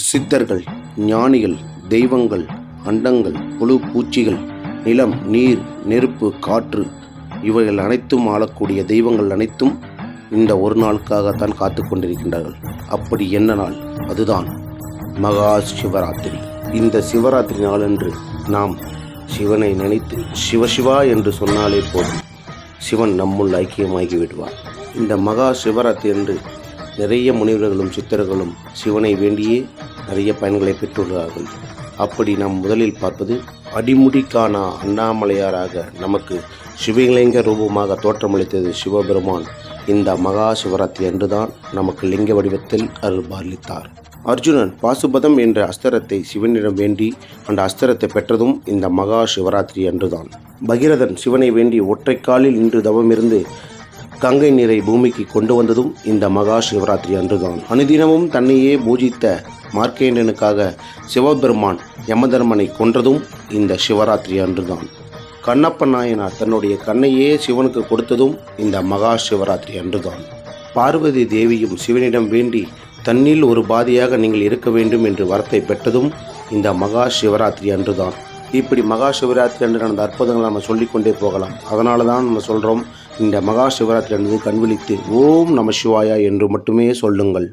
சித்தர்கள், ஞானிகள், தெய்வங்கள், அண்டங்கள், புழு பூச்சிகள், நிலம், நீர், நெருப்பு, காற்று இவைகள் அனைத்தும் ஆளக்கூடிய தெய்வங்கள் அனைத்தும் இந்த ஒரு நாளுக்காகத்தான் காத்து கொண்டிருக்கின்றார்கள். அப்படி என்ன நாள்? அதுதான் மகா சிவராத்திரி. இந்த சிவராத்திரி நாளன்று நாம் சிவனை நினைத்து சிவசிவா என்று சொன்னாலே போதும், சிவன் நம்முள் ஐக்கியமாகி விடுவார். இந்த மகா சிவராத்திரி என்று நிறைய முனிவர்களும் சித்தர்களும் சிவனை வேண்டியே நிறைய பயன்களை பெற்றுள்ளார்கள். அப்படி நாம் முதலில் பார்ப்பது அடிமுடிக்கான அண்ணாமலையாராக நமக்கு சிவலிங்க ரூபமாக தோற்றமளித்தது சிவபெருமான். இந்த மகா சிவராத்திரி அன்றுதான் நமக்கு லிங்க வடிவத்தில் அருள்பாலித்தார். அர்ஜுனன் பாசுபதம் என்ற அஸ்திரத்தை சிவனிடம் வேண்டி அந்த அஸ்திரத்தை பெற்றதும் இந்த மகா சிவராத்திரி அன்றுதான். பகீரதன் சிவனை வேண்டி ஒற்றை காலில் நின்று தவமிருந்து கங்கை நீரை பூமிக்கு கொண்டு வந்ததும் இந்த மகா சிவராத்திரி அன்றுதான். அனுதினமும் தன்னையே பூஜித்த மார்க்கேண்டனுக்காக சிவபெருமான் யமதர்மனை கொன்றதும் இந்த சிவராத்திரி அன்றுதான். கண்ணப்ப நாயனார் தன்னுடைய கண்ணையே சிவனுக்கு கொடுத்ததும் இந்த மகா சிவராத்திரி அன்றுதான். பார்வதி தேவியும் சிவனிடம் வேண்டி தன்னில் ஒரு பாதியாக நீங்கள் இருக்க வேண்டும் என்று வரத்தை பெற்றதும் இந்த மகா சிவராத்திரி அன்றுதான். இப்படி மகா சிவராத்திரி அன்று நடந்த அற்புதங்களை நம்ம சொல்லிக்கொண்டே போகலாம். அதனால தான் நம்ம சொல்கிறோம், இந்த மகா சிவராத்திரி அன்று கண் விழித்து ஓம் நம சிவாயா என்று மட்டுமே சொல்லுங்கள்.